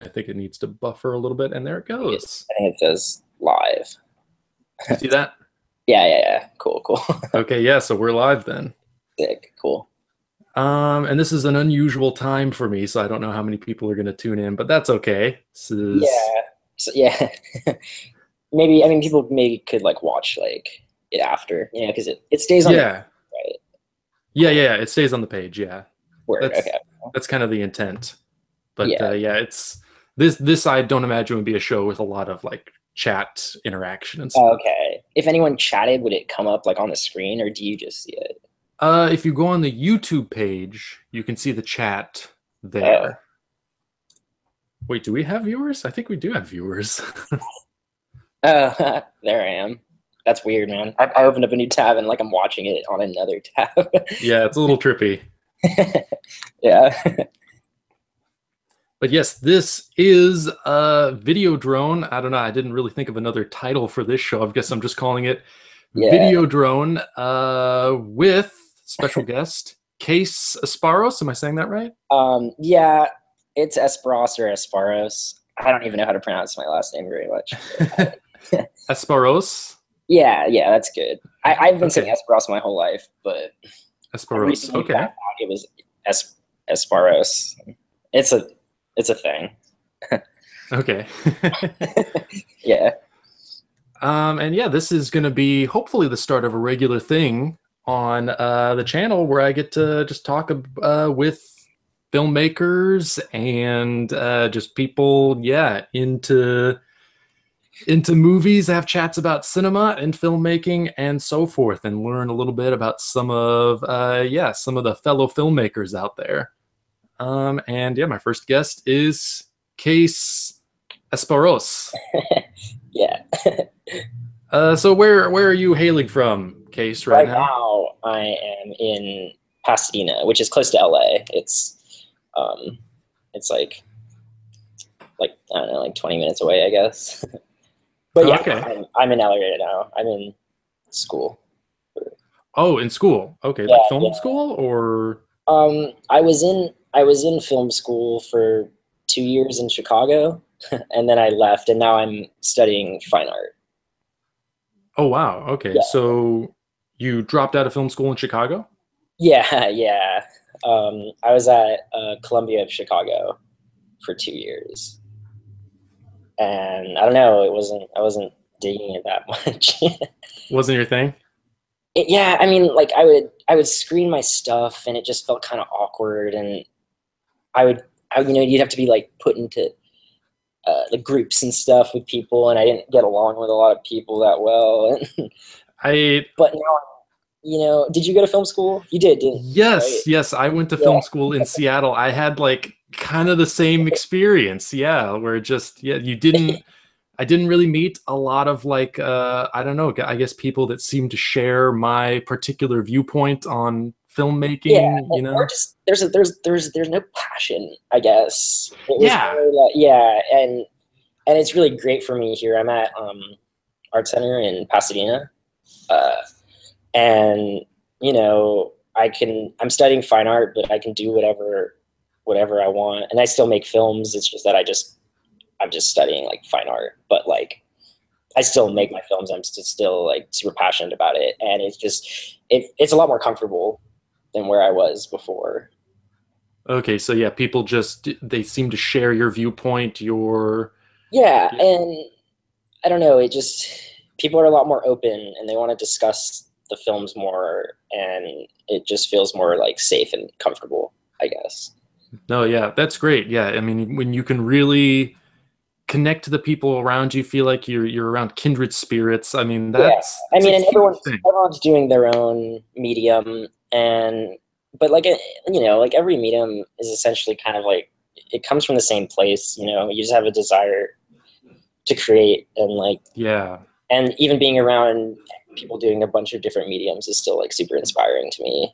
I think it needs to buffer a little bit, and there it goes. I think it says live. You see that? Yeah. Cool. Okay, yeah, so we're live then. Sick. Cool. And this is an unusual time for me, so I don't know how many people are going to tune in, but that's okay. This is Yeah. So, yeah. Maybe, I mean, people maybe could like watch like it after, because it stays on the yeah, right. yeah. It stays on the page. Yeah, Word. that's Okay. that's kind of the intent. But Yeah. yeah, it's this I don't imagine would be a show with a lot of like chat interaction and stuff. Okay. If anyone chatted, would it come up like on the screen, or do you just see it? If you go on the YouTube page, you can see the chat Oh. there. Wait, do we have viewers? I think we do have viewers. Oh, there I am. That's weird, man. I opened up a new tab and like I'm watching it on another tab. Yeah, it's a little trippy. Yeah. But yes, this is a video drone. I don't know. I didn't really think of another title for this show. I guess I'm just calling it Video Drone with special guest Case Esparros. Am I saying that right? Yeah, it's Esparros or Esparros. I don't even know how to pronounce my last name very much. Esparros? Yeah, that's good. I've been saying Esparros my whole life, but Esparros. Okay. It was Esparros. It's a thing. Okay. Yeah. And yeah, this is going to be hopefully the start of a regular thing on the channel where I get to just talk with filmmakers and just people, into movies, have chats about cinema and filmmaking and so forth, and learn a little bit about some of the fellow filmmakers out there. And yeah, my first guest is Case Esparros. Yeah. So where are you hailing from, Case, right now? Right now, I am in Pasadena, which is close to LA. It's like I don't know, like 20 minutes away, I guess. But yeah, okay. I'm in LA right now. I'm in school. Oh, in school. Okay, Yeah, like film school or? I was in film school for 2 years in Chicago, and then I left, and now I'm studying fine art. Oh wow. Okay, Yeah. so you dropped out of film school in Chicago? Yeah. I was at Columbia of Chicago for 2 years, and I don't know. I wasn't digging it that much. Wasn't your thing? Yeah, I mean, like I would screen my stuff, and it just felt kind of awkward, and you'd have to be like put into like groups and stuff with people, and I didn't get along with a lot of people that well. But now, did you go to film school? You did, didn't you? Yes, yes. I went to film school in Seattle. I had like kind of the same experience. Yeah, where I didn't really meet a lot of like I don't know, I guess people that seem to share my particular viewpoint on filmmaking. Yeah, or just there's no passion, I guess. It was and it's really great for me here. I'm at Art Center in Pasadena, and I'm studying fine art, but I can do whatever I want, and I still make films. It's just that I'm just studying like fine art, but like I still make my films. I'm still like super passionate about it, and it's a lot more comfortable than where I was before. Okay, so yeah, people they seem to share your viewpoint, and I don't know, people are a lot more open, and they want to discuss the films more, and it just feels more like safe and comfortable, I guess. No, yeah, that's great. Yeah, I mean, when you can really connect to the people around you, feel like you're around kindred spirits. I mean, that's I mean, and everyone's doing their own medium, but like like every medium is essentially kind of like it comes from the same place. You just have a desire to create, and and even being around people doing a bunch of different mediums is still like super inspiring to me.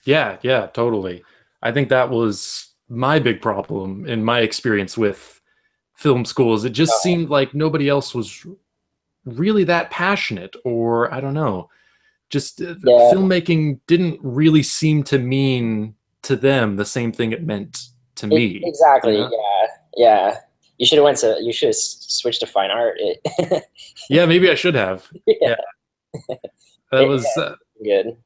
Yeah, totally. I think that was my big problem in my experience with film schools. It just seemed like nobody else was really that passionate, or I don't know, just filmmaking didn't really seem to mean to them the same thing it meant to me. Exactly. Yeah. Yeah. You should have switched to fine art. Yeah, maybe I should have. Yeah. Yeah, that was. Good.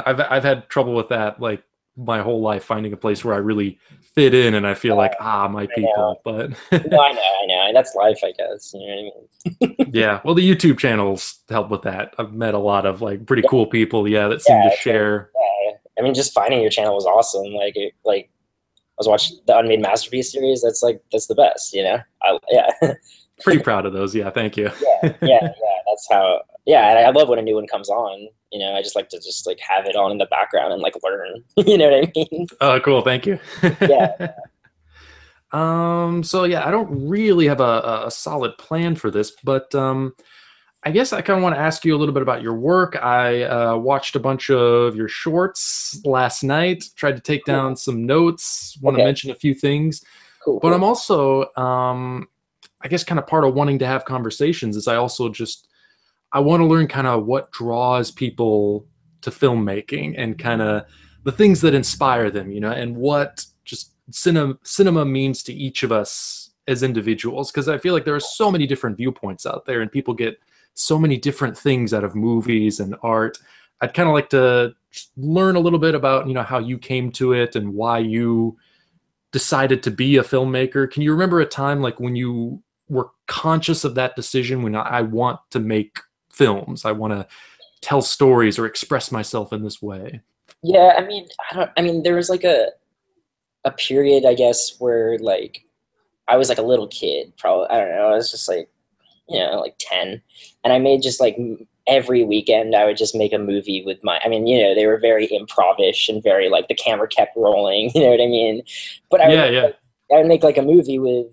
I've had trouble with that like my whole life, finding a place where I really fit in and I feel like my I know. people. But No, I know. That's life, I guess. You know what I mean? yeah, well, the YouTube channels help with that. I've met a lot of like pretty Yeah, cool people. Yeah, that seem yeah, to it's like, share. yeah. I mean, just finding your channel was awesome. Like I was watching the Unmade Masterpiece series. That's the best. You know? Yeah. Pretty proud of those. Yeah, thank you. Yeah. That's how. Yeah, and I love when a new one comes on. You know, I just like to just like have it on in the background and like learn. You know what I mean? Oh, cool. Thank you. Yeah. So yeah, I don't really have a solid plan for this, but I guess I kind of want to ask you a little bit about your work. I watched a bunch of your shorts last night, tried to take Cool. down some notes, want to Okay. mention a few things, but I'm Cool. also, I guess, kind of part of wanting to have conversations is I also just, I want to learn kind of what draws people to filmmaking and kind of the things that inspire them, you know, and what just cinema means to each of us as individuals. Because I feel like there are so many different viewpoints out there, and people get so many different things out of movies and art. I'd kind of like to learn a little bit about, you know, how you came to it and why you decided to be a filmmaker. Can you remember a time like when you were conscious of that decision, when I want to make films, I want to tell stories or express myself in this way? Yeah, I mean, I mean, there was like a period, I guess, where like I was like a little kid, probably. I don't know. I was just like, you know, like 10, and I made just like every weekend I would just make a movie with my. I mean, you know, they were very improvish and very like the camera kept rolling. You know what I mean? But Yeah, yeah. I would make like a movie with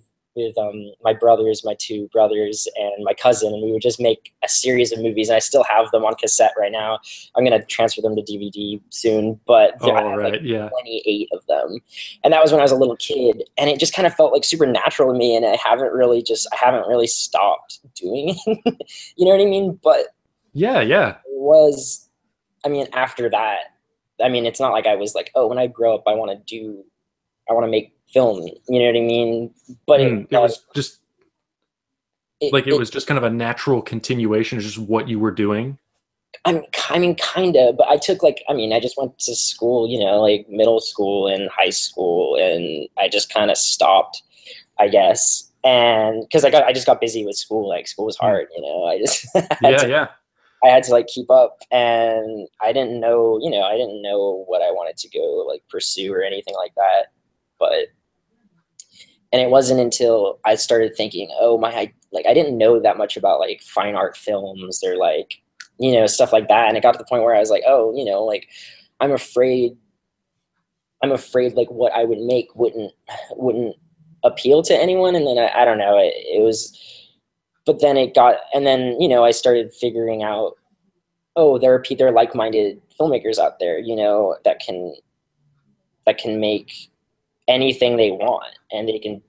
my brothers, my two brothers, and my cousin, and we would just make a series of movies. And I still have them on cassette right now. I'm gonna transfer them to DVD soon, but I All have like right. Yeah. 28 of them, and that was when I was a little kid, and it just kind of felt like super natural to me. And I haven't really stopped doing it. You know what I mean? But Yeah, yeah. it was, I mean, after that, I mean, it's not like I was like, oh, when I grow up, I want to make film. You know what I mean? But It was just like it it was just kind of a natural continuation of just what you were doing. I mean, kind of, but I took like, I mean, I just went to school, you know, like middle school and high school, and I just kind of stopped, I guess. And because I just got busy with school, like school was Hmm. hard, you know, I just Yeah, yeah. I had to like keep up, and I didn't know, you know, I didn't know what I wanted to go like pursue or anything like that. But and it wasn't until I started thinking, oh my, like I didn't know that much about like fine art films or like, you know, stuff like that. And it got to the point where I was like, oh, you know, like I'm afraid, I'm afraid like what I would make wouldn't appeal to anyone. And then I don't know, it was, but then it got, and then, you know, I started figuring out, oh, there are like-minded filmmakers out there, you know, that can make anything they want, and they can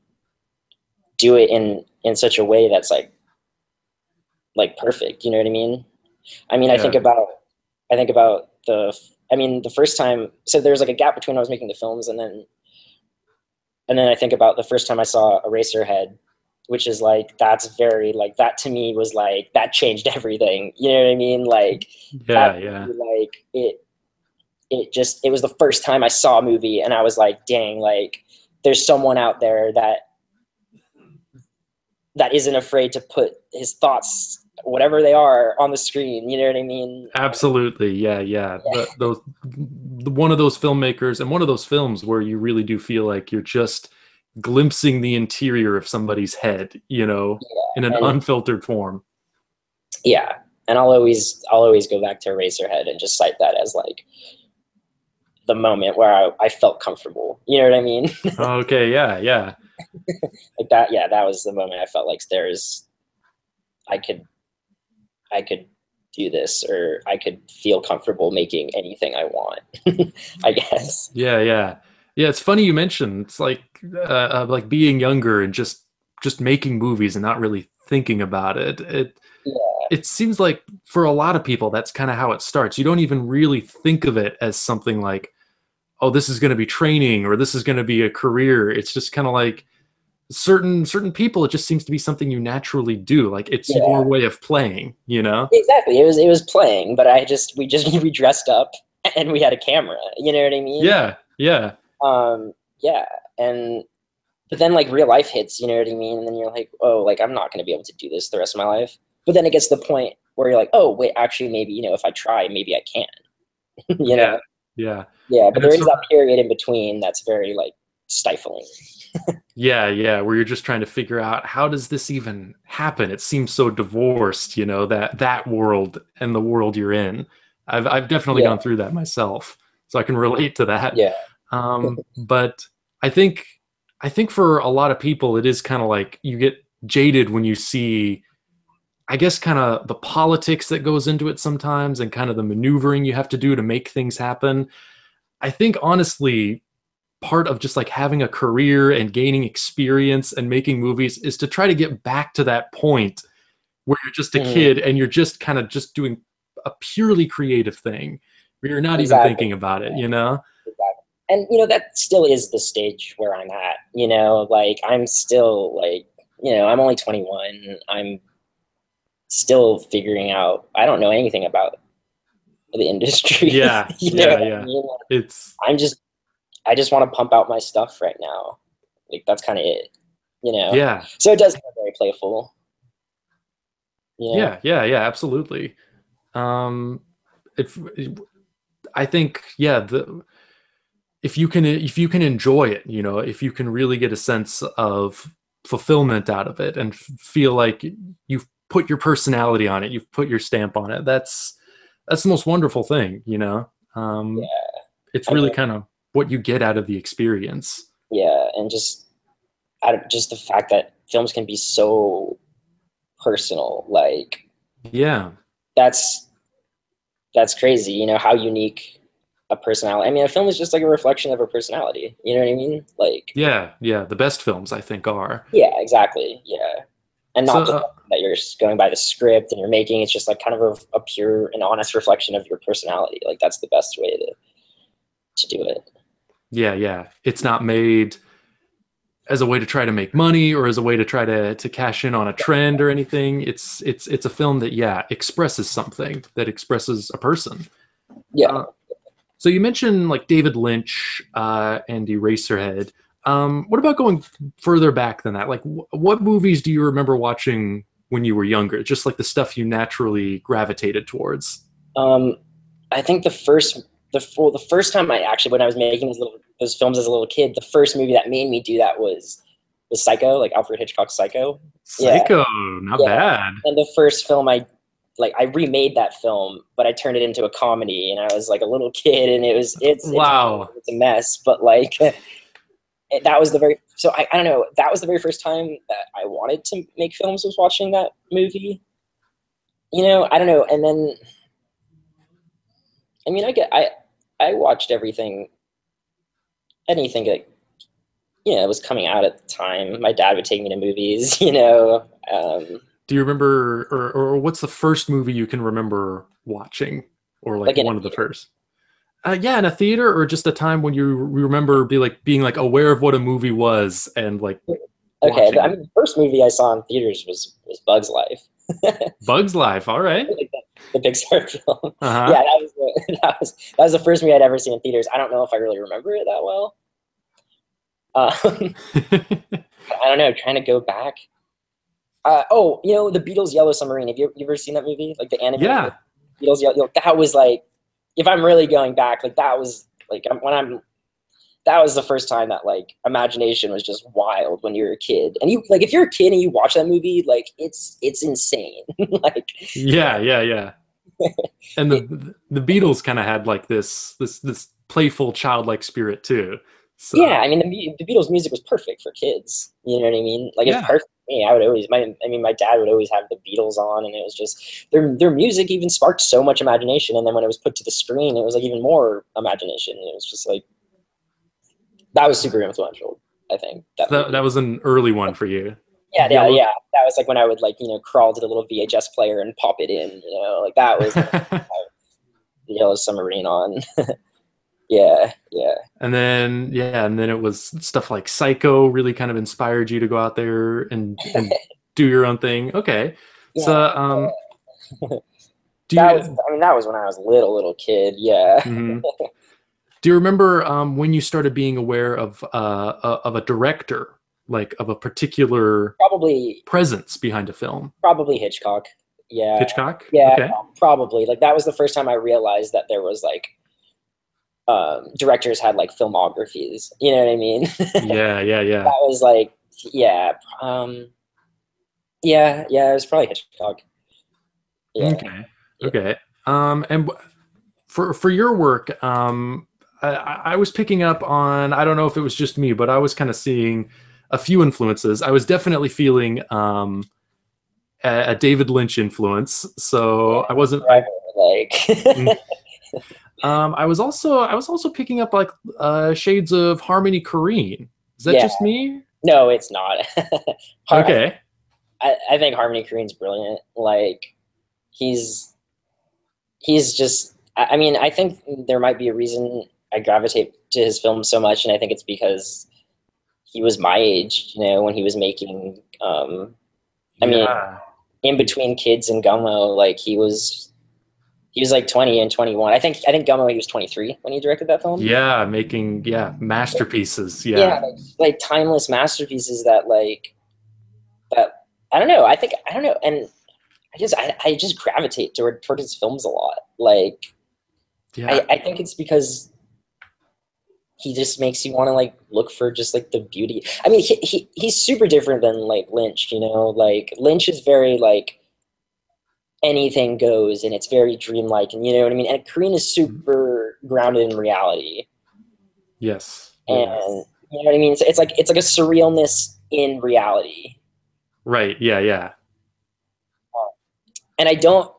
do it in such a way that's like perfect. You know what I mean? I mean, Yeah. I think about I mean, the first time. So there's like a gap between when I was making the films, and then I think about the first time I saw Eraserhead, which is like that's very like that to me was like that changed everything. You know what I mean? Like that Yeah, yeah. like it was the first time I saw a movie, and I was like, dang, like there's someone out there that isn't afraid to put his thoughts, whatever they are, on the screen. You know what I mean? Absolutely. Yeah, yeah. One of those filmmakers and one of those films where you really do feel like you're just glimpsing the interior of somebody's head, you know, in an And unfiltered form. yeah, and I'll always go back to Eraserhead and just cite that as like the moment where I felt comfortable. You know what I mean? Okay, yeah, yeah. Like that. Yeah, that was the moment I felt like I could I could do this, or I could feel comfortable making anything I want. I guess. Yeah, yeah. Yeah, it's funny you mentioned it's like being younger and just making movies and not really thinking about it. Yeah. It seems like for a lot of people that's kind of how it starts. You don't even really think of it as something like, oh, this is going to be training or this is going to be a career. It's just kind of like certain people, it just seems to be something you naturally do. Like it's your Yeah, way of playing, you know? exactly. It was playing, but we dressed up and we had a camera. You know what I mean? Yeah, yeah, Yeah, and but then like real life hits. You know what I mean? And then you're like, oh, like I'm not going to be able to do this the rest of my life. But then it gets to the point where you're like, oh wait, actually maybe if I try, maybe I can. you yeah, know? yeah. Yeah, but And there it's is that period in between that's very like stifling. yeah, yeah, where you're just trying to figure out how does this even happen? It seems so divorced, you know, that world and the world you're in. I've definitely Yeah, gone through that myself, so I can relate to that. yeah, But I think I think for a lot of people, it is kind of like you get jaded when you see, I guess, kind of the politics that goes into it sometimes, and kind of the maneuvering you have to do to make things happen. I think honestly, part of just like having a career and gaining experience and making movies is to try to get back to that point where you're just a hmm kid and you're just kind of just doing a purely creative thing where you're not even exactly. thinking about it, you know? Exactly. And that still is the stage where I'm at, like I'm still like, I'm only 21. I'm still figuring out. I don't know anything about the industry. Yeah, you know yeah, what I yeah. mean? It's I'm just I just want to pump out my stuff right now. Like that's kind of it. yeah, So it does feel very playful, you know. yeah, yeah, yeah, absolutely. Um, if I think, yeah, the if you can enjoy it, you know, if you can really get a sense of fulfillment out of it and feel like you've put your personality on it, you've put your stamp on it, that's the most wonderful thing, you know. Yeah. It's I really mean, kind of what you get out of the experience. yeah, and just the fact that films can be so personal, like Yeah, that's that's crazy. How unique a personality. I mean, a film is just like a reflection of a personality. You know what I mean? Like, yeah, yeah. The best films, I think, are yeah, exactly. Yeah, and so. not just that you're just going by the script and you're making. It's just like kind of a pure and honest reflection of your personality. Like that's the best way to do it. Yeah, yeah. It's not made as a way to try to make money or as a way to try to cash in on a trend or anything. It's a film that, yeah, expresses something, that expresses a person. Yeah. Uh, so you mentioned like David Lynch and Eraserhead. What about going further back than that? Like, what movies do you remember watching when you were younger? Just like the stuff you naturally gravitated towards. Um, I think the first time when I was making those films as a little kid, the first movie that made me do that was Psycho, like Alfred Hitchcock's Psycho. Yeah, Psycho, not yeah. bad. And the first film I remade that film, but I turned it into a comedy, and I was like a little kid, and Wow. it's a mess, but like that was I don't know, that was the very first time that I wanted to make films, was watching that movie. I don't know, and then I mean, I watched anything that was coming out at the time. My dad would take me to movies. Do you remember, or what's the first movie you can remember watching, or like like in a one of the theater. first? Yeah, in a theater, or just a time when you remember being like aware of what a movie was and like Okay, watching I it. mean, the first movie I saw in theaters was Bug's Life. Bugs Life. All right. Like the Pixar film. Uh huh. Yeah, that was the first movie I'd ever seen in theaters. I don't know if I really remember it that well. I don't know. Trying to go back. The Beatles' Yellow Submarine. Have you ever seen that movie? Like the animated Yeah. Beatles Yellow. That was like, if I'm really going back, like that was like when I'm. That was the first time that like imagination was just wild when you're a kid, and you like if you're a kid and you watch that movie, like it's insane. like Yeah. Yeah. Yeah. And it, the Beatles kind of had like this playful childlike spirit too. So yeah, I mean the Beatles music was perfect for kids. You know what I mean? Like it's yeah. perfect for me. My dad would always have the Beatles on, and it was just their music even sparked so much imagination. And then when it was put to the screen, it was like even more imagination. It was just like that was super influential. I think that So that movie. was an early one for you. Yeah, yeah, Yellow. yeah. That was like when I would like crawl to the little VHS player and pop it in. Like that was the Yellow Submarine on. Yeah, yeah. And then yeah, and then it was stuff like Psycho really kind of inspired you to go out there and do your own thing. Okay. Yeah. So do That was, you I mean, that was when I was a little kid. Yeah. mhm. Do you remember when you started being aware of a director, like of a particular Probably, presence behind a film? probably Hitchcock. Yeah. Hitchcock? Yeah, Okay. probably. Like that was the first time I realized that there was like directors had like filmographies. You know what I mean? Yeah, yeah, That yeah. was like, yeah, yeah. It was probably Hitchcock. Yeah, Okay. yeah. Okay. And for your work, I was picking up on, I don't know if it was just me, but I was kind of seeing a few influences. I was definitely feeling a David Lynch influence. So I wasn't I Like, I was also picking up like shades of Harmony Korine. Is that yeah. just me? No, it's not. Okay. I think Harmony Korine's brilliant. Like, he's he's just. I mean, I think there might be a reason I gravitate to his films so much, and I think it's because he was my age, when he was making. I mean, Yeah. in between Kids and Gummo, like he was like 20 and 21. I think Gummo he was 23 when he directed that film. Yeah, making yeah, masterpieces. Yeah, Yeah. like timeless masterpieces that that I don't know. I don't know, and I just gravitate toward his films a lot. Like Yeah. I think it's because he just makes you want to like look for just like the beauty. I mean, he's super different than like Lynch. Like Lynch is very like anything goes, and it's very dreamlike, and you know what I mean. And Korean is super grounded in reality, Yes. and Yes. you know what I mean. So it's like a surrealness in reality, Right. Yeah, yeah. and I don't.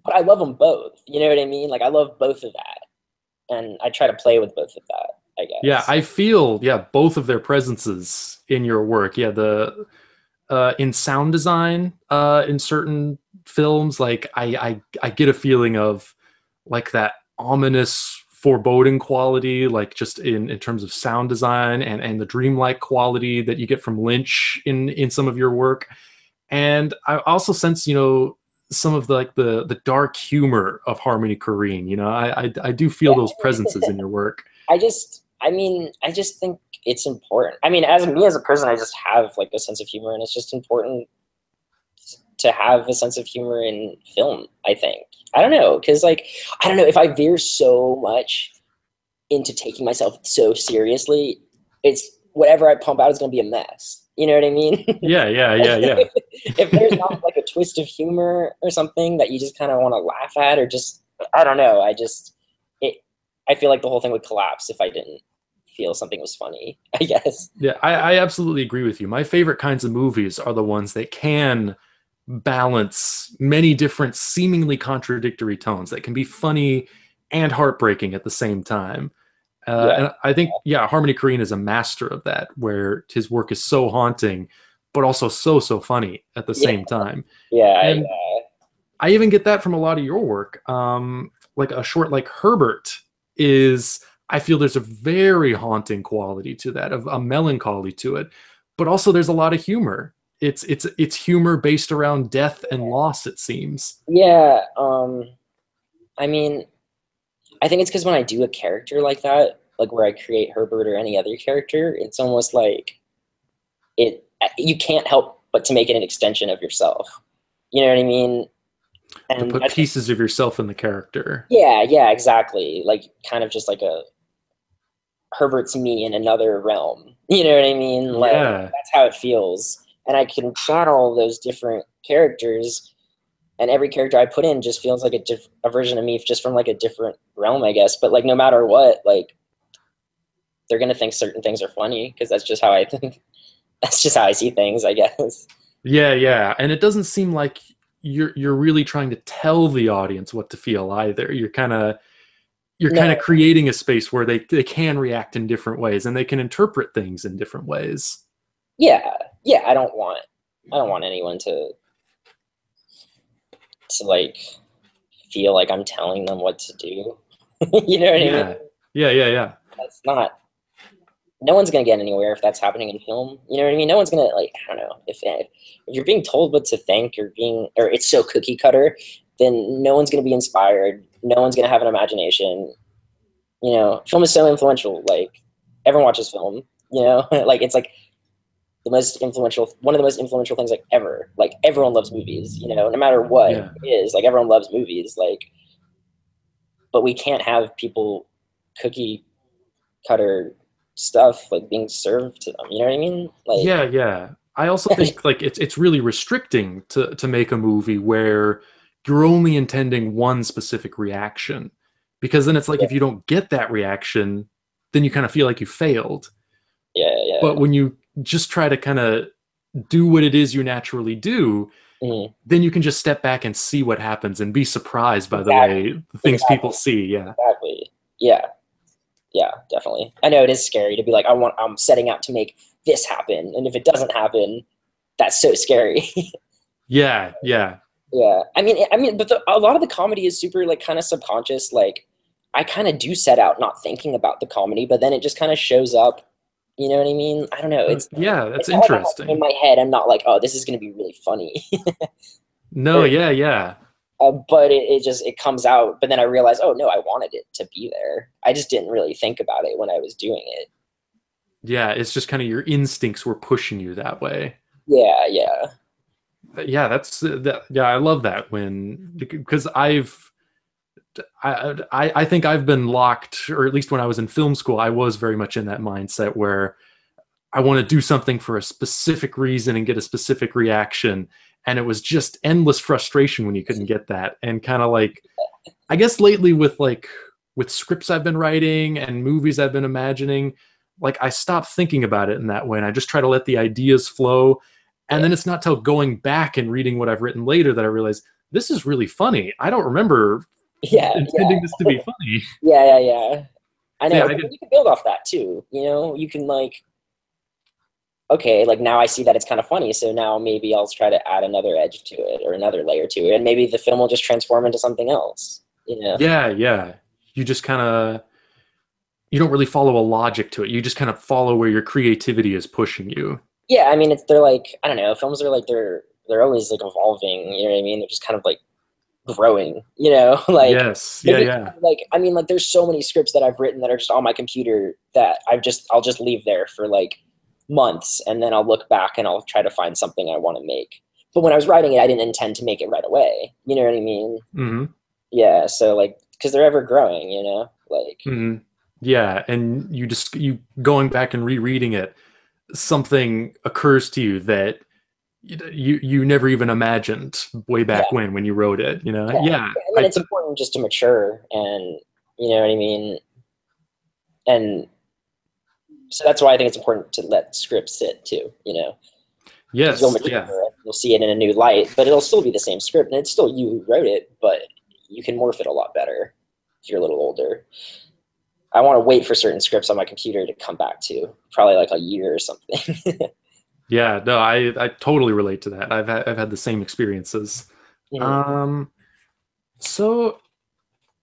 But I love them both. You know what I mean? Like I love both of that, and I try to play with both of that, I Yeah, guess. I feel yeah both of their presences in your work. Yeah, the in sound design in certain films, like I get a feeling of like that ominous foreboding quality, like just in terms of sound design and the dreamlike quality that you get from Lynch in some of your work. And I also sense, some of the like the dark humor of Harmony Korine. I do feel Yeah. those presences in your work. I just think it's important. I mean, as me as a person, I just have like a sense of humor, and it's just important to have a sense of humor in film. I think. I don't know, because like I don't know if I veer so much into taking myself so seriously, it's whatever I pump out is going to be a mess. You know what I mean? Yeah, yeah, Like, yeah, yeah. if there's not like a twist of humor or something that you just kind of want to laugh at, or just I don't know, it I feel like the whole thing would collapse if I didn't feel something was funny. I guess. Yeah, I absolutely agree with you. My favorite kinds of movies are the ones that can balance many different seemingly contradictory tones that can be funny and heartbreaking at the same time. Yeah, And I think, yeah, Harmony Korine is a master of that, where his work is so haunting, but also so funny at the yeah, same time. yeah, And I even get that from a lot of your work. Like a short like Herbert is, I feel there's a very haunting quality to that, of a melancholy to it, but also there's a lot of humor. It's humor based around death and loss, it seems. yeah. I mean, I think it's because when I do a character like that, like where I create Herbert or any other character, it's almost like it. You can't help but to make it an extension of yourself. You know what I mean? To And put pieces of yourself in the character. yeah, exactly. Like kind of just like a Herbert's me in another realm. You know what I mean? Like Yeah. that's how it feels. And I can channel those different characters, and every character I put in just feels like a version of me just from like a different realm, I guess. But like no matter what, like they're gonna think certain things are funny because that's just how I think. That's just how I see things, I guess. Yeah, yeah. And it doesn't seem like you're really trying to tell the audience what to feel either. You're kind of No, creating a space where they can react in different ways and they can interpret things in different ways. yeah, yeah. I don't want anyone to like feel like I'm telling them what to do. You know what I Yeah. mean? Yeah, yeah, yeah. That's not. No one's gonna get anywhere if that's happening in film. You know what I mean? No one's gonna like. I don't know if you're being told what to think, or it's so cookie cutter, then no one's gonna be inspired. No one's gonna have an imagination. You know, film is so influential. Like everyone watches film. You know, like it's like the most influential, one of the most influential things like ever. Like everyone loves movies. You know, no matter what Yeah. it is, like everyone loves movies. Like, but we can't have people cookie cutter stuff like being served to them. You know what I mean? Yeah, Like, yeah. I also think like it's really restricting to make a movie where you're only intending one specific reaction. Because then it's like yeah, if you don't get that reaction, then you kind of feel like you failed. yeah, But yeah. when you just try to kind of do what it is you naturally do, Mhm. then you can just step back and see what happens and be surprised by the Exactly, way the things people exactly, see. Yeah. exactly. Yeah, yeah, definitely. I know it is scary to be like, I'm setting out to make this happen, and if it doesn't happen, that's so scary. Yeah, yeah. Yeah, but a lot of the comedy is super like kind of subconscious. Like, I kind of do set out not thinking about the comedy, but then it just kind of shows up. You know what I mean? I don't know. Yeah, that's It's not like I'm like in interesting. my head. I'm not like, oh, this is gonna be really funny. No, Or, yeah, yeah. but it just it comes out. But then I realize, oh no, I wanted it to be there. I just didn't really think about it when I was doing it. Yeah, it's just kind of your instincts were pushing you that way. Yeah, yeah, Yeah, that's that. Yeah, I love that when because I think I've been locked, or at least when I was in film school, I was very much in that mindset where I want to do something for a specific reason and get a specific reaction, and it was just endless frustration when you couldn't get that, and kind of like I guess lately with scripts I've been writing and movies I've been imagining, like I stopped thinking about it in that way and I just try to let the ideas flow. And yeah, then it's not till going back and reading what I've written later that I realize this is really funny. I don't remember yeah, intending this to be funny. yeah, yeah, yeah. I So know, yeah, I but get you can build off that too. You know, you can like, okay, like now I see that it's kind of funny, so now maybe I'll try to add another edge to it or another layer to it, and maybe the film will just transform into something else. You know? yeah, yeah. You just kind of you don't really follow a logic to it. You just kind of follow where your creativity is pushing you. Yeah, I mean, they're like I don't know, films are like they're always like evolving. You know what I mean? They're just kind of like growing. You know, like Yes, yeah, maybe yeah. like I mean, like there's so many scripts that I've written that are just on my computer that I'll just leave there for like months, and then I'll look back and I'll try to find something I want to make. But when I was writing it, I didn't intend to make it right away. You know what I mean? Hmm. Yeah. So like, because they're ever growing. You know, like Hmm. Yeah, and you going back and rereading it, something occurs to you that you never even imagined way yeah, back when you wrote it. You know? yeah. Yeah, And then it's important just to mature, and you know what I mean. And so that's why I think it's important to let scripts sit too. You know, because you'll yes, mature yeah, it, you'll see it in a new light, but it'll still be the same script, and it's still you who wrote it, but you can morph it a lot better if you're a little older. I want to wait for certain scripts on my computer to come back to, probably like a year or something. yeah. No, I totally relate to that. I've had the same experiences. Mhm. Um, so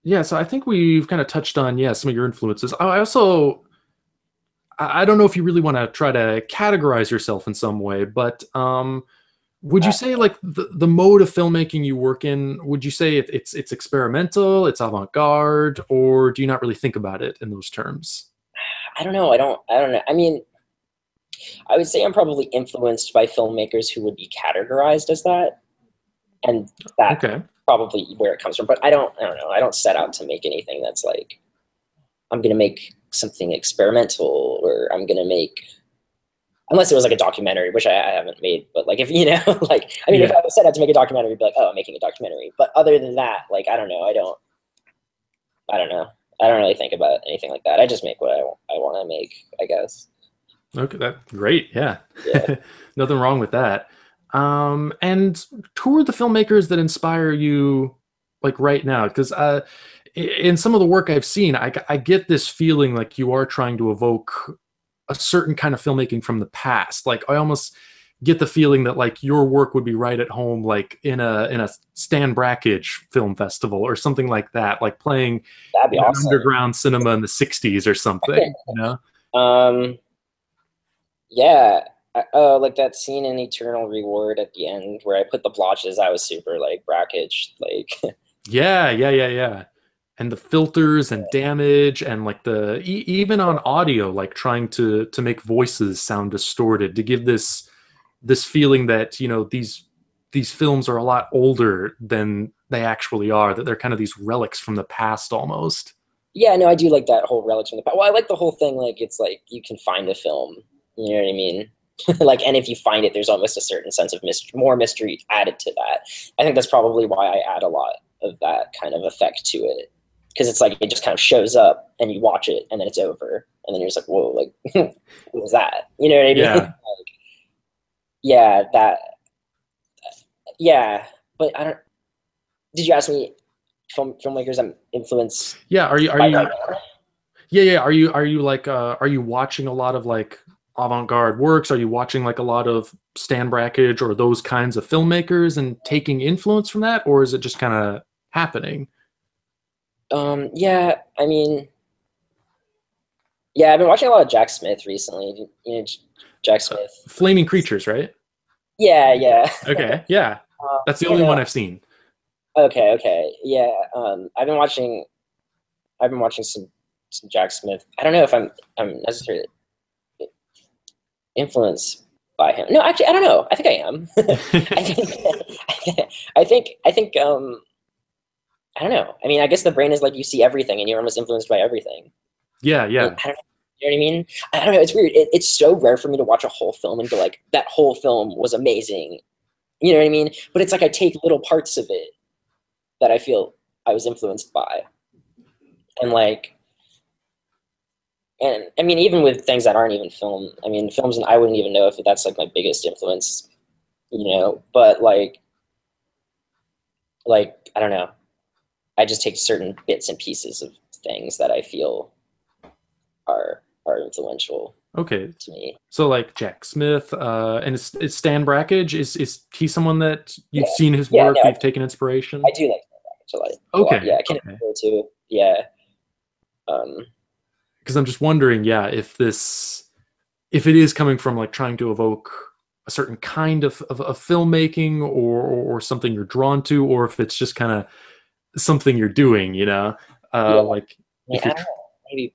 yeah, so I think we've kind of touched on some of your influences. I also I don't know if you really want to try to categorize yourself in some way, but would you say like the mode of filmmaking you work in, would you say it's experimental, it's avant-garde, or do you not really think about it in those terms? I don't know. I don't know. I mean, I would say I'm probably influenced by filmmakers who would be categorized as that, and that Okay. probably where it comes from. But I don't know. I don't set out to make anything that's like I'm gonna make something experimental or I'm gonna make unless it was like a documentary, which I haven't made. But like if you know, like I mean, if Yeah. I set out to make a documentary, I'd be like, oh, I'm making a documentary. But other than that, like I don't know. I don't know. I don't really think about anything like that. I just make what I want to make, I guess. Okay, that great. Yeah. Yeah. Nothing wrong with that. And who are the filmmakers that inspire you like right now? Because in some of the work I've seen, I get this feeling like you are trying to evoke a certain kind of filmmaking from the past. Like I almost get the feeling that like your work would be right at home, like in a Stan Brakhage film festival or something like that, like playing That'd be in an awesome. underground cinema in the '60s or something. You know? Um, yeah, like that scene in Eternal Reward at the end where I put the blotches. I was super like brackage, like Yeah, yeah, yeah, yeah. And the filters and damage and like the even on audio, like trying to make voices sound distorted to give this feeling that these films are a lot older than they actually are, that they're kind of these relics from the past almost. yeah, no, I do like that whole relics from the past. Well, I like the whole thing. Like it's like you can find a film. You know what I mean? Like, and if you find it, there's almost a certain sense of mystery, more mystery added to that. I think that's probably why I add a lot of that kind of effect to it, because it's like it just kind of shows up and you watch it and then it's over and then you're just like, whoa, like what was that? You know what I mean? Yeah. Like, yeah, that, yeah. But I don't. Did you ask me filmmakers I'm influenced Yeah, are by? you yeah, yeah, are you like are you watching a lot of like avant-garde works? Are you watching like a lot of Stan Brakhage or those kinds of filmmakers and taking influence from that, or is it just kind of happening? Yeah, I mean, yeah, I've been watching a lot of Jack Smith recently. You know, Jack Smith. Flaming Creatures, right? Yeah, yeah. Okay, yeah. That's the You only one know, I've seen. okay, okay, yeah. I've been watching. I've been watching some Jack Smith. I don't know if I'm necessarily influenced by him. No, actually, I don't know. I think I am. I think. I think. I don't know. I mean, I guess the brain is like you see everything, and you're almost influenced by everything. Yeah, And yeah. I don't, you know what I mean? I don't know. It's weird. It's so rare for me to watch a whole film and go like, that whole film was amazing. You know what I mean? But it's like I take little parts of it that I feel I was influenced by, and like, and I mean, even with things that aren't even film. I mean, films, and I wouldn't even know if that's like my biggest influence. You know, but like I don't know. I just take certain bits and pieces of things that I feel are influential Okay. to me. So like Jack Smith, and is Stan Brakhage, is he someone that you've Yeah, seen his yeah. work, No, you've taken I inspiration? do like to like a lot. Okay, Yeah, I can okay. go to. Yeah. Um, Because I'm just wondering, yeah, if it is coming from like trying to evoke a certain kind of filmmaking or something you're drawn to, or if it's just kind of something you're doing, yeah. like Yeah, if I you're don't know. Maybe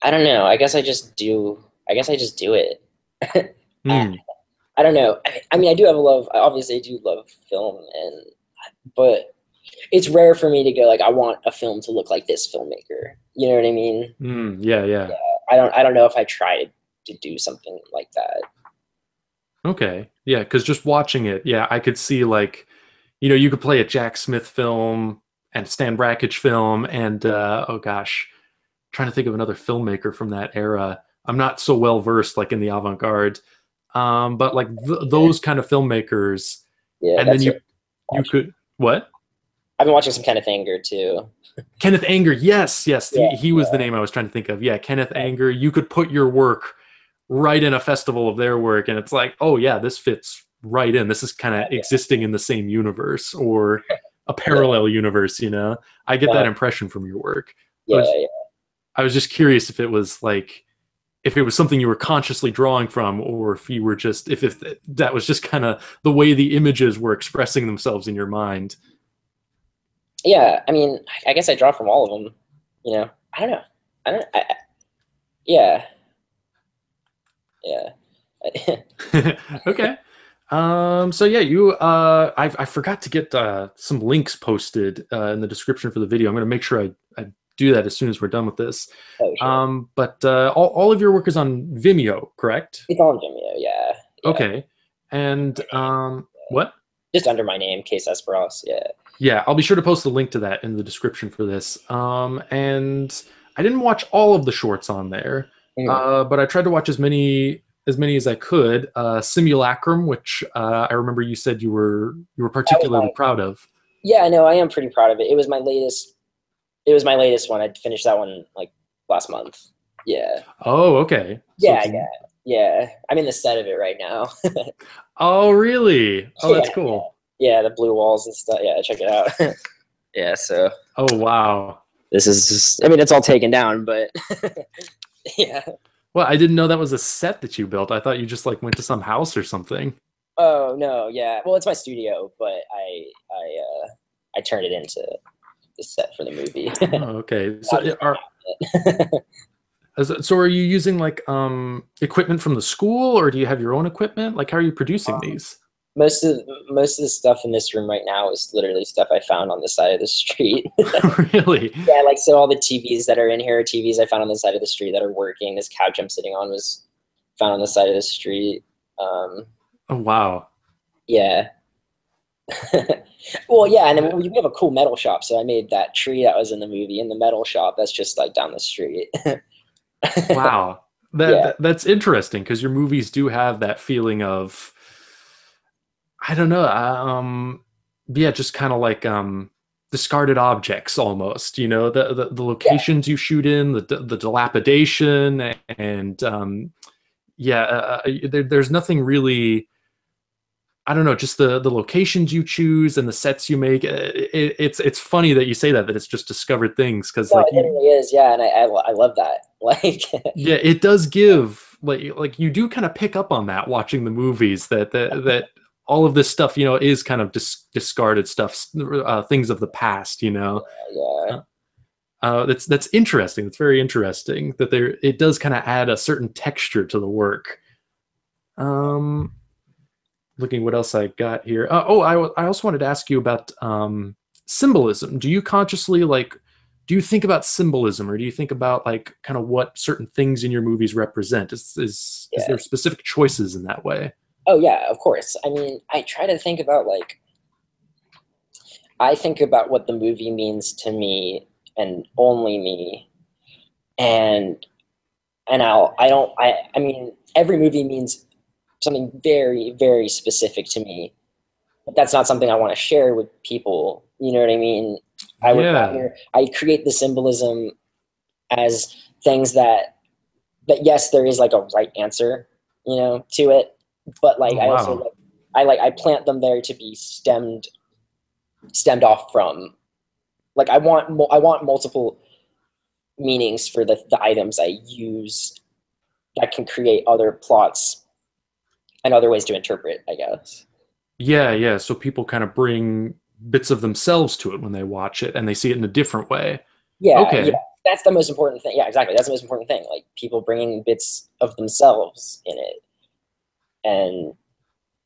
I don't know. I guess I just do. I guess I just do it. I, hmm, I don't know. I mean, I do have a love. Obviously, I do love film, and but it's rare for me to go like, I want a film to look like this filmmaker. You know what I mean? yeah, yeah. Yeah. I don't know if I tried to do something like that. Okay. Yeah, because just watching it, yeah, I could see like, you could play a Jack Smith film and Stan Brakhage film and oh gosh, trying to think of another filmmaker from that era. I'm not so well versed like in the avant-garde. But like Yeah, those kind of filmmakers, yeah, and then that's you it. you could what? I've been watching some Kenneth Anger too. Kenneth Anger, yes, yes, Yeah, he was the name I was trying to think of. Yeah, Kenneth yeah, Anger. You could put your work right in a festival of their work, and it's like, oh yeah, this fits right in. This is kind of yeah, existing in the same universe or a yeah, parallel universe. I get that uh, impression from your work. I yeah, was yeah. I was just curious if it was like if it was something you were consciously drawing from, or if you were just if that was just kind of the way the images were expressing themselves in your mind. Yeah, I mean, I guess I draw from all of them. You know, I don't know. I don't. Yeah, yeah. Okay. So yeah, I forgot to get some links posted in the description for the video. I'm going to make sure I do that as soon as we're done with this. Oh, sure. But all of your work is on Vimeo, correct? It's on Vimeo. Yeah, yeah. Okay. And what? Just under my name, Case Esparros. Yeah. Yeah, I'll be sure to post a link to that in the description for this. And I didn't watch all of the shorts on there, Mhm. but I tried to watch as many as I could. Simulacrum, which I remember you said you were That was particularly my. proud of. Yeah, no, I am pretty proud of it. It was my latest. It was my latest one. I finished that one like last month. Yeah. Oh, okay. So Yeah, it's yeah. Yeah, I'm in the set of it right now. Oh, really? Oh, that's Yeah, cool. yeah, the blue walls and stuff. Yeah, check it out. Yeah, so Oh, wow. this is just, I mean, it's all taken down, but yeah. Well, I didn't know that was a set that you built. I thought you just like went to some house or something. Oh no, yeah. Well, it's my studio, but I turned it into the set for the movie. Oh, okay. So are you using like equipment from the school, or do you have your own equipment? Like how are you producing these? most of most of the stuff in this room right now is literally stuff I found on the side of the street. Really? Yeah, like so all the TVs that are in here are TVs I found on the side of the street that are working. This couch I'm sitting on was found on the side of the street. Um, Oh, wow. yeah. Well, yeah, and then we have a cool metal shop, so I made that tree that was in the movie in the metal shop. That's just like down the street. Wow. Yeah, That's interesting because your movies do have that feeling of I don't know, yeah, just kind of like discarded objects almost, you know, the yeah. locations you shoot in, the dilapidation and yeah, there's nothing really I don't know, just the locations you choose and the sets you make. It's funny that you say that it's just discovered things because No, like it you really is. Yeah, and I love that. Like, yeah, it does give like you do kind of pick up on that watching the movies that all of this stuff you know is kind of discarded stuff, things of the past. You know, yeah, uh, that's interesting. It's very interesting that there it does kind of add a certain texture to the work. Um, looking what else I got here. I also wanted to ask you about symbolism. Do you consciously like? Do you think about symbolism, or do you think about like kind of what certain things in your movies represent? Is yeah. there specific choices in that way? Oh yeah, of course. I mean, I try to think about like I think about what the movie means to me and only me, and I don't I mean every movie means something very very specific to me, but that's not something I want to share with people. You know what I mean? I would Yeah. rather I create the symbolism as things that yes, there is like a right answer, you know, to it, but like Oh I also wow. I plant them there to be stemmed off from. Like I want multiple meanings for the items I use that can create other plots and other ways to interpret, I guess. Yeah, yeah. So people kind of bring bits of themselves to it when they watch it, and they see it in a different way. Yeah, yeah. Okay. That's the most important thing. Yeah, exactly. That's the most important thing. Like people bringing bits of themselves in it and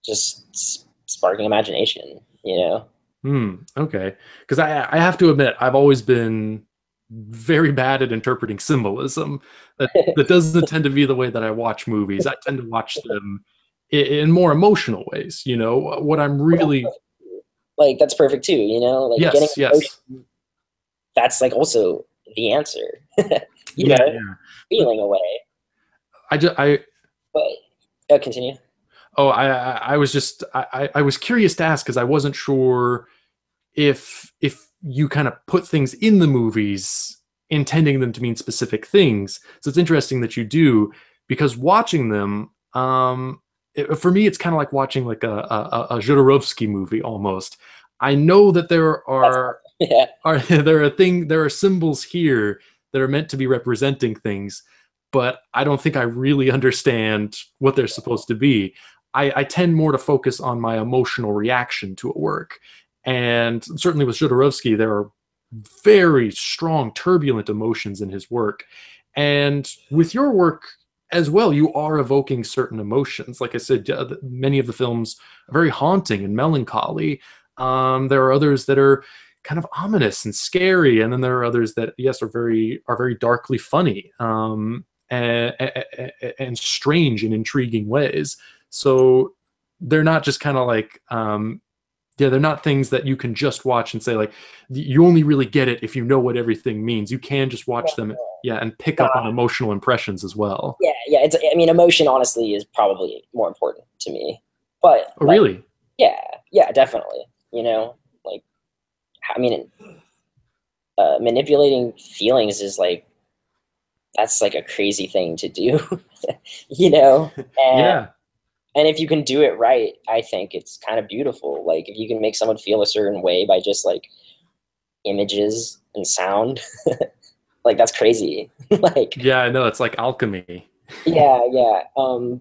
just sparking imagination, you know? Hmm. Okay. Because I have to admit I've always been very bad at interpreting symbolism. That doesn't tend to be the way that I watch movies. I tend to watch them in more emotional ways. You know what I'm really Like that's perfect too, you know? Like getting yes, yes. emotion, that's like also the answer. You Yeah, know, yeah. But feeling away. I just I But continue. oh I was just I was curious to ask because I wasn't sure if you kind of put things in the movies intending them to mean specific things. So it's interesting that you do because watching them, for me, it's kind of like watching like a Jodorowsky movie almost. I know that there That's yeah. are there are symbols here that are meant to be representing things, but I don't think I really understand what they're supposed to be. I tend more to focus on my emotional reaction to a work. And certainly with Jodorowsky, there are very strong, turbulent emotions in his work. And with your work as well, you are evoking certain emotions. Like I said, many of the films are very haunting and melancholy. There are others that are kind of ominous and scary, and then there are others that, yes, are very darkly funny and strange in intriguing ways. So they're not just kind of like yeah, they're not things that you can just watch and say like you only really get it if you know what everything means. You can just watch them, yeah, and pick up on Nah, emotional impressions as well. yeah, yeah. It's I mean, emotion honestly is probably more important to me. But Oh, like, really? yeah, yeah, definitely. You know, like I mean, manipulating feelings is like that's like a crazy thing to do, you know? And Yeah. and if you can do it right, I think it's kind of beautiful. Like if you can make someone feel a certain way by just like images and sound, like that's crazy. Like Yeah, I know it's like alchemy. yeah, yeah.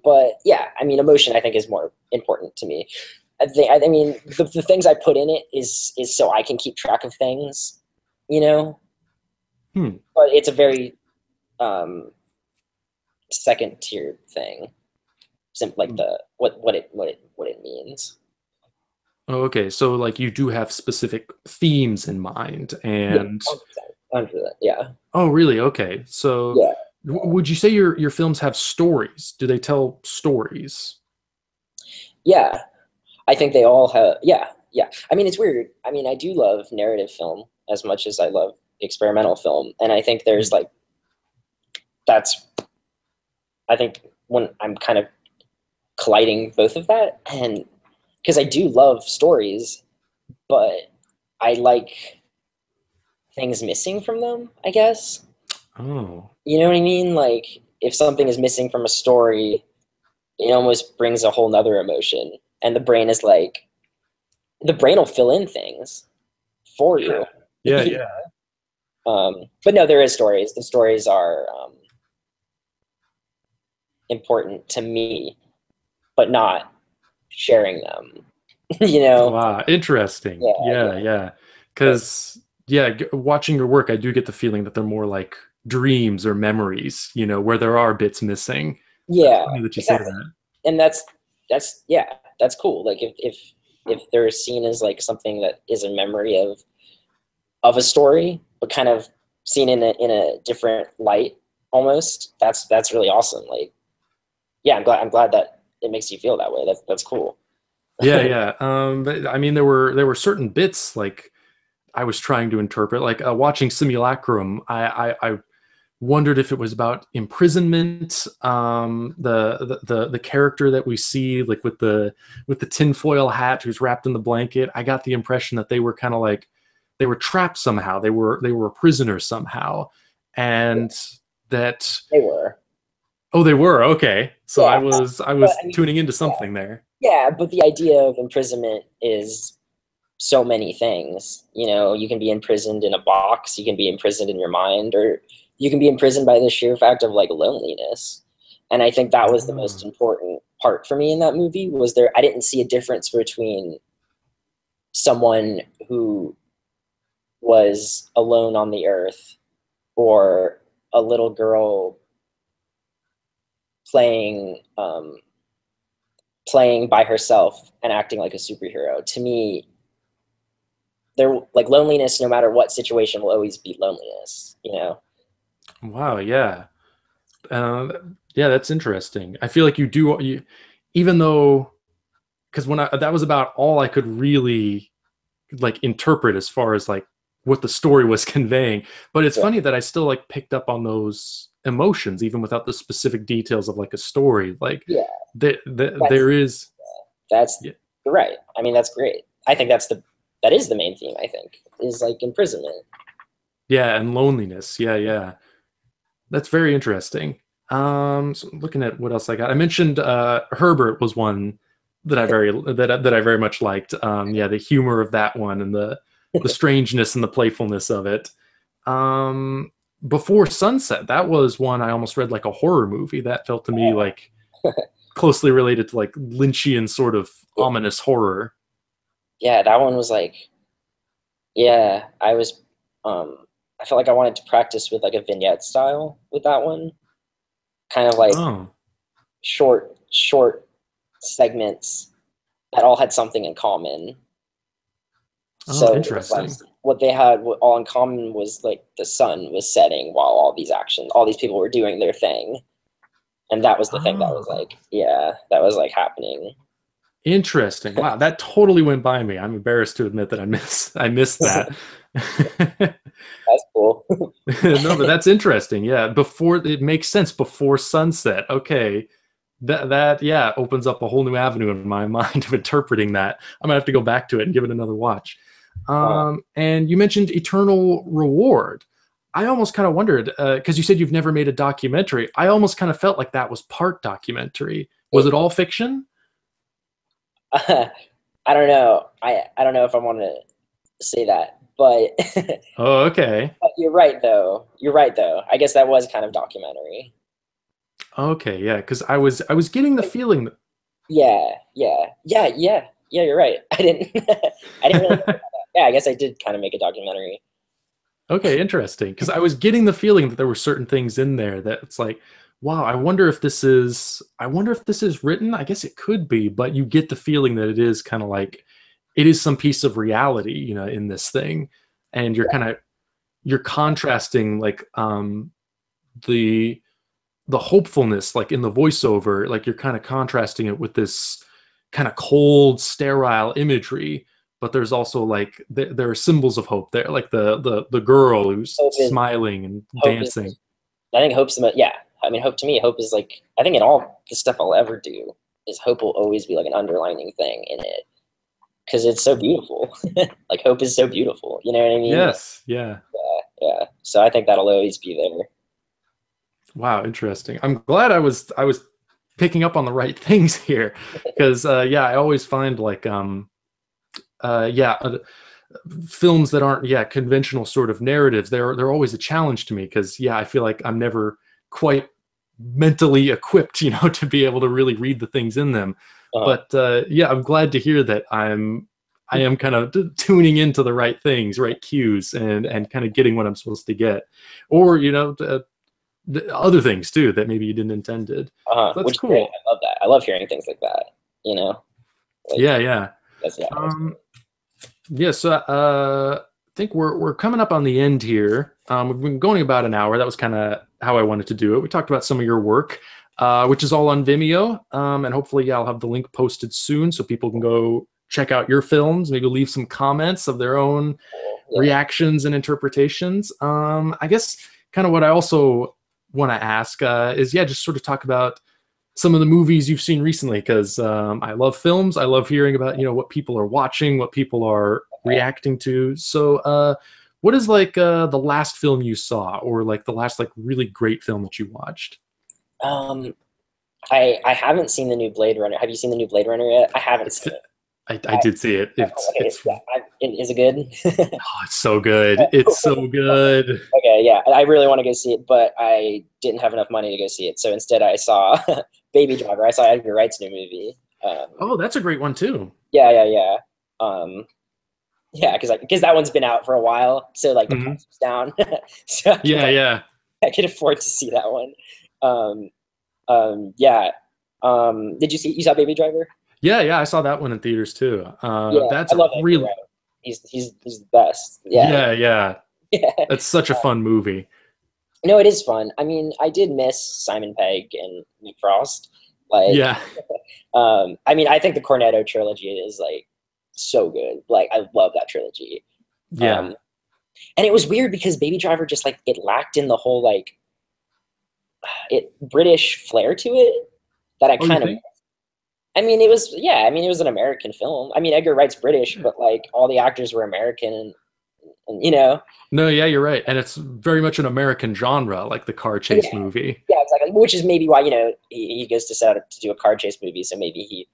But yeah, I mean, emotion I think is more important to me. I mean, the things I put in it is so I can keep track of things, you know. Hmm. But it's a very um, second tier thing. Like the what it means. Oh, okay. So like you do have specific themes in mind Yeah, and 100%. 100%. Yeah, oh, really? Okay. So yeah, would you say your films have stories? Do they tell stories? yeah. I think they all have. Yeah, yeah. I mean, it's weird. I mean, I do love narrative film as much as I love experimental film, and I think there's Hmm. like that's. I think when I'm kind of colliding both of that, and because I do love stories, but I like things missing from them, I guess. Oh. You know what I mean? Like if something is missing from a story, it almost brings a whole nother emotion. And the brain is like the brain will fill in things for Yeah. you. Yeah, yeah. But no, there is stories. The stories are important to me, but not sharing them. You know? Wow, interesting. Yeah, Yeah, yeah. yeah. But Because, yeah, watching your work, I do get the feeling that they're more like dreams or memories, where there are bits missing. That's yeah, funny that you say exactly. that. And that's yeah, that's cool. Like if they're seen as like something that is a memory of a story, but kind of seen in a different light almost, that's really awesome. Like yeah, I'm glad that it makes you feel that way. That's cool. Yeah, yeah. But, I mean, there were certain bits like I was trying to interpret, like watching Simulacrum. I wondered if it was about imprisonment. The character that we see, like with the tinfoil hat, who's wrapped in the blanket. I got the impression that they were kind of like they were trapped somehow. They were a prisoner somehow, and that They were. oh, they were okay. So I Yeah. was I But was I mean, tuning into yeah. something there. Yeah, but the idea of imprisonment is so many things. You know, you can be imprisoned in a box, you can be imprisoned in your mind, or you can be imprisoned by the sheer fact of like loneliness. And I think that was the most Oh, important part for me in that movie was there I didn't see a difference between someone who was alone on the earth or a little girl playing playing by herself and acting like a superhero. To me, there like loneliness no matter what situation will always be loneliness, you know. wow, yeah. Uh, yeah, that's interesting. I feel like even though, because when that was about all I could really like interpret as far as like what the story was conveying. But it's Yeah, funny that I still like picked up on those emotions even without the specific details of like a story. Like yeah, there that's is, that's yeah, you're right. I mean, that's great. I think that is the main theme. I think is like imprisonment. yeah, and loneliness. Yeah, yeah. That's very interesting. So looking at what else I got, I mentioned Herbert was one that I very much liked. Yeah, the humor of that one and the strangeness and the playfulness of it. Um, Before Sunset, that was one I almost read like a horror movie. That felt to me like closely related to like Lynchian sort of Yeah, ominous horror. yeah, that one was like yeah. Um, I felt like I wanted to practice with like a vignette style with that one, kind of like Oh, short segments that all had something in common. oh, So it was like interesting. what they had all in common was like the sun was setting while all these people were doing their thing, and that was the thing that was Oh. like, yeah, that was like happening. Interesting. Wow, that totally went by me. I'm embarrassed to admit that I missed that. That's cool. No, but that's interesting. Yeah, before it makes sense before sunset. Okay. That yeah opens up a whole new avenue in my mind of interpreting that. I'm gonna have to go back to it and give it another watch. Uh, And you mentioned Eternal Reward. I almost kind of wondered, because you said you've never made a documentary. I almost kind of felt like that was part documentary. Was it all fiction? I don't know. I don't know if I want to say that, but Oh, okay. but you're right though. You're right though. I guess that was kind of documentary. Okay, yeah, because I was getting the feeling Yeah. You're right. I didn't I didn't really think about that that. Yeah, I guess I did kind of make a documentary. Okay, interesting. Because I was getting the feeling that there were certain things in there that it's like, wow, I wonder if this is written. I guess it could be, but you get the feeling that it is kind of like it is some piece of reality, in this thing. And you're contrasting like the the hopefulness like in the voiceover, like you're kind of contrasting it with this kind of cold sterile imagery, but there's also like there are symbols of hope there, like the girl who's Hope is smiling and hope is dancing. I think hope's the yeah. I mean, hope to me, hope is like I think in all the stuff I'll ever do is hope will always be like an underlining thing in it because it's so beautiful. Like hope is so beautiful. You know what I mean? Yes, yeah. Yeah. So I think that'll always be there. Wow, interesting. I'm glad I was picking up on the right things here, because yeah, I always find like yeah, films that aren't, yeah, conventional sort of narratives, they're always a challenge to me, because yeah, I feel like I'm never quite mentally equipped, to be able to really read the things in them. Uh, But yeah, I'm glad to hear that I am kind of tuning into the right things, right cues, and kind of getting what I'm supposed to get, or the other things too that maybe you didn't intended. That's which is great. cool. I love that. I love hearing things like that. You know, like Yeah, yeah. that's Um, Yeah, so I think we're coming up on the end here. We've been going about an hour. That was kind of how I wanted to do it. We talked about some of your work, which is all on Vimeo, and hopefully, yeah, I'll have the link posted soon so people can go check out your films. Maybe leave some comments of their own cool. Yeah. reactions and interpretations. I guess kind of what I also want to ask is, yeah, just sort of talk about some of the movies you've seen recently, because I love films. I love hearing about what people are watching, what people are reacting to. So, what is like the last film you saw, or like the last like really great film that you watched? Um, I haven't seen the new Blade Runner. Have you seen the new Blade Runner yet? I haven't It's seen it. I did see it. Okay, yeah. Is it good? Oh, it's so good. It's so good. Okay, yeah, I really want to go see it, but I didn't have enough money to go see it. So instead, I saw Baby Driver. I saw Edgar Wright's new movie. Oh, that's a great one too. Yeah. Um, yeah, because that one's been out for a while, so like the Hmm. price was down, so Yeah, yeah, I could afford to see that one. Um, yeah. Did you saw Baby Driver? yeah, yeah. I saw that one in theaters too. Yeah, That's I a love Edgar real. Wright. He's the best. Yeah, Yeah, yeah. yeah. That's such a fun movie. No, it is fun. I mean, I did miss Simon Pegg and Nick Frost. Like, Yeah, I mean, I think the Cornetto trilogy is like so good. Like, I love that trilogy. yeah. Um, and it was weird because Baby Driver just like it lacked in the whole like it British flair to it that I Oh, you kind of. think? I mean, it was yeah. I mean, it was an American film. I mean, Edgar Wright's British, Yeah. but like all the actors were American, and you know, No, yeah, you're right. And it's very much an American genre, like the car chase yeah, movie. yeah, exactly. Which is maybe why he goes to set out to do a car chase movie, so maybe he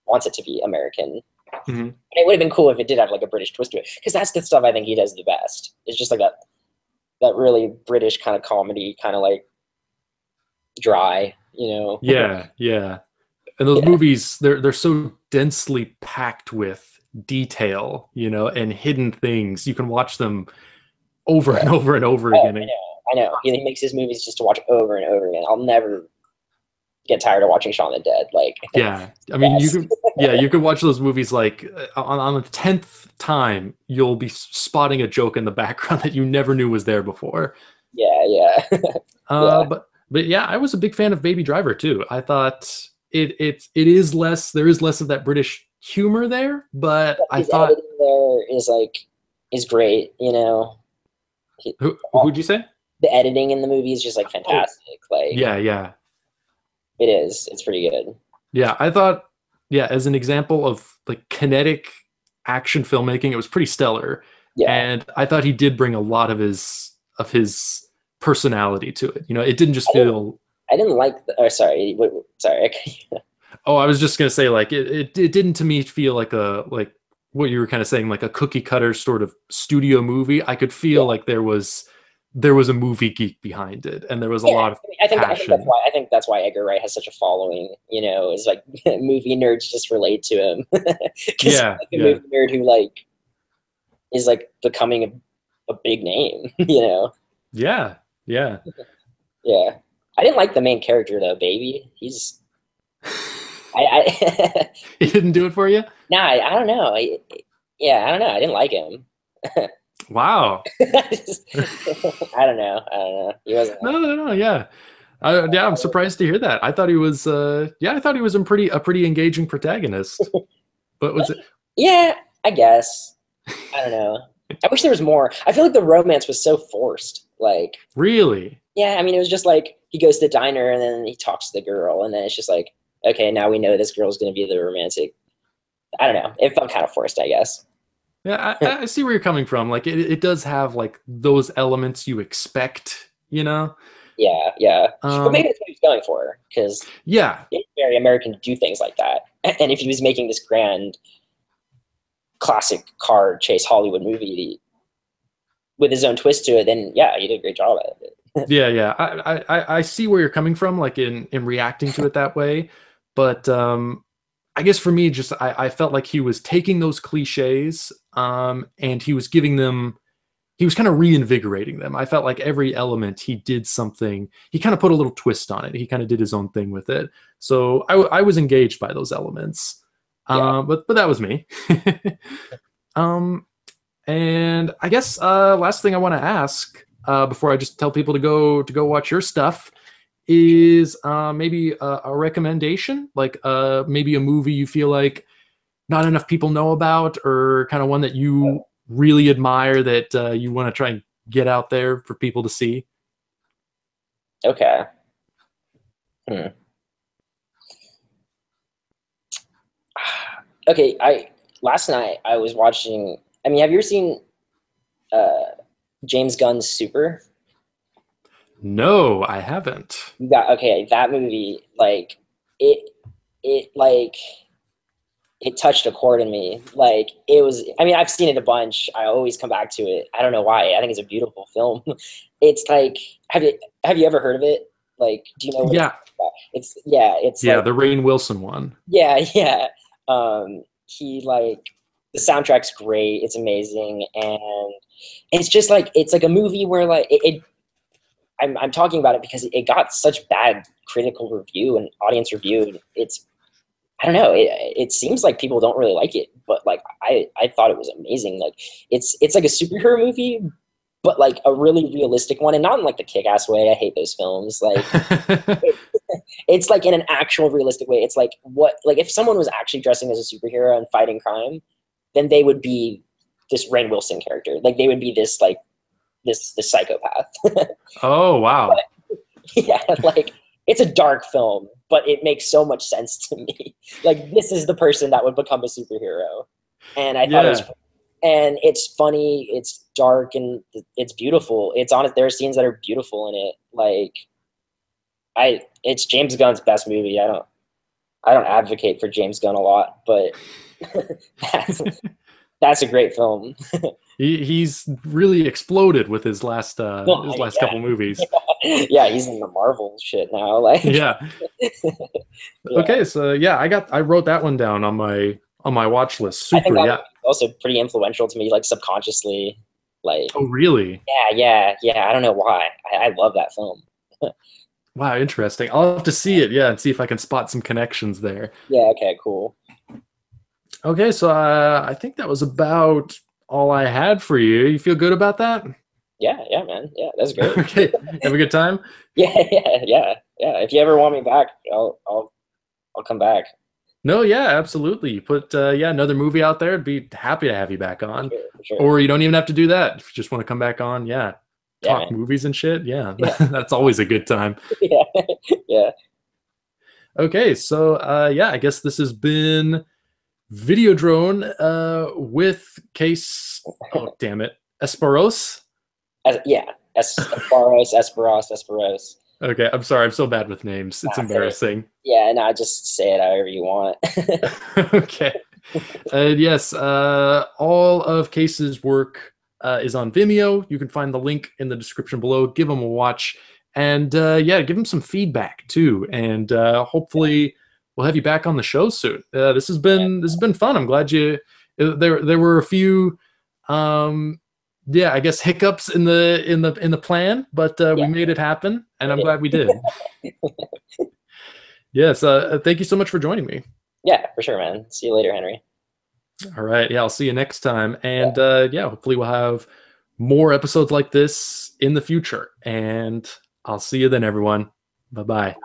wants it to be American. Hmm. It would have been cool if it did have like a British twist to it, because that's the stuff I think he does the best. It's just like that really British kind of comedy, kind of like dry, you know. Yeah, yeah. And those Yeah, movies, they're so densely packed with detail, and hidden things. You can watch them over yeah. and over and over Oh, again. And I know. He makes his movies just to watch over and over again. I'll never get tired of watching Shaun of the Dead. Like, yeah, I mean, you best. could, yeah, you could watch those movies like on the 10th time, you'll be spotting a joke in the background that you never knew was there before. Yeah, yeah. But yeah, I was a big fan of Baby Driver too. I thought it is less, there is less of that British humor there, but I His thought, editing there is great. You know, he, who'd you say? the editing in the movie is just like Oh, fantastic. Like, yeah, yeah, it is. It's pretty good. yeah. I thought, yeah, as an example of like kinetic action filmmaking, it was pretty stellar, Yeah, and I thought he did bring a lot of his of his personality to it. You know, it didn't just I didn't, feel. I didn't like. Sorry, sorry. Oh, I was just gonna say like it didn't to me feel like a like what you were kind of saying, like a cookie cutter sort of studio movie. I could feel Yeah, like there was a movie geek behind it, and there was a yeah. lot of I think that's passion. why Edgar Wright has such a following. You know, is like movie nerds just relate to him because he's Yeah, like a yeah, movie nerd who like is like becoming a big name. You know. yeah, yeah. Yeah. I didn't like the main character though, baby. I It didn't do it for you. nah, I don't know. Yeah, I don't know. I didn't like him. Wow. I don't know. I don't know. He wasn't. No, no, no. Yeah, yeah. I'm surprised to hear that. I thought he was. Yeah, I thought he was a pretty engaging protagonist. But was it Yeah, I guess. I don't know. I wish there was more. I feel like the romance was so forced. Like, really? yeah, I mean, it was just like he goes to the diner and then he talks to the girl, and then it's just like, okay, now we know this girl's going to be the romantic. I don't know. It felt kind of forced, I guess. Yeah, I see where you're coming from. Like it does have like those elements you expect, you know? Yeah, yeah. But maybe Um, that's what he was going for, because yeah, it's very American to do things like that. And if he was making this grand classic car chase Hollywood movie with his own twist to it, then yeah, he did a great job at it. yeah, yeah. I see where you're coming from, like in reacting to it that way. But I guess for me, just I felt like he was taking those cliches, and he was giving them he was kind of reinvigorating them. I felt like every element he did something, he kind of put a little twist on it. He kind of did his own thing with it. So I was engaged by those elements. Yeah. But that was me. um, and I guess last thing I want to ask before I just tell people to go watch your stuff is maybe a recommendation, like maybe a movie you feel like not enough people know about, or kind of one that you really admire that you want to try and get out there for people to see? Okay. Hmm. Okay. I last night I was watching. I mean, have you ever seen uh, James Gunn's Super? No, I haven't. Okay, that movie, like it, it like it touched a chord in me. Like it was. I mean, I've seen it a bunch. I always come back to it. I don't know why. I think it's a beautiful film. It's like, have you ever heard of it? Like, do you know what it's Yeah, about? It's yeah. It's yeah, like the Rainn Wilson one. yeah, yeah. He like the soundtrack's great. It's amazing, and it's just like it's like a movie where like I'm talking about it because it got such bad critical review and audience review. And it's I don't know. It seems like people don't really like it, but like I thought it was amazing. Like it's like a superhero movie, but like a really realistic one, and not in like the kick-ass way. I hate those films. Like it's like in an actual realistic way. It's like what like if someone was actually dressing as a superhero and fighting crime, then they would be this Rainn Wilson character. Like they would be this like this psychopath. Oh, wow. Yeah, like it's a dark film, but it makes so much sense to me. Like this is the person that would become a superhero, and I thought it was. Yeah. And it's funny, it's dark, and it's beautiful. It's honest. There are scenes that are beautiful in it. Like it's James Gunn's best movie. I don't advocate for James Gunn a lot, but that's that's a great film. He's really exploded with Well, his I mean, last couple movies. yeah, he's in the Marvel shit now. Like, Yeah. yeah, Okay, so yeah, I wrote that one down on my watch list. I think Super, that yeah. movie was also pretty influential to me, like subconsciously. Like, Oh, really? yeah. I don't know why. I love that film. Wow, interesting. I'll have to see it, yeah, and see if I can spot some connections there. Yeah. Okay. Cool. Okay, so I think that was about all I had for you. You feel good about that? Yeah. Yeah, man. Yeah, that's great. Okay, have a good time. Yeah. If you ever want me back, I'll come back. No, yeah, absolutely. You put yeah, another movie out there, I'd be happy to have you back For on. sure. For sure. Or you don't even have to do that. If you just want to come back on, yeah, Yeah, talk man. movies and shit. Yeah, Yeah. that's always a good time. Yeah. Yeah. Okay, so yeah, I guess this has been Videodrone with Case. Oh, damn it, Esparros. Yeah. Esparros. Okay, I'm sorry. I'm so bad with names. It's embarrassing. Yeah, no, just say it however you want. Okay. Yes, all of Case's work is on Vimeo. You can find the link in the description below. Give them a watch, and yeah, give them some feedback too. And hopefully, we'll have you back on the show soon. This has been fun. I'm glad you. There were a few, yeah, I guess hiccups in the plan, but we made it happen, and I'm glad we did. Yes, thank you so much for joining me. Yeah, for sure, man. See you later, Henry. All right. Yeah, I'll see you next time. And yeah, hopefully we'll have more episodes like this in the future. And I'll see you then, everyone. Bye bye.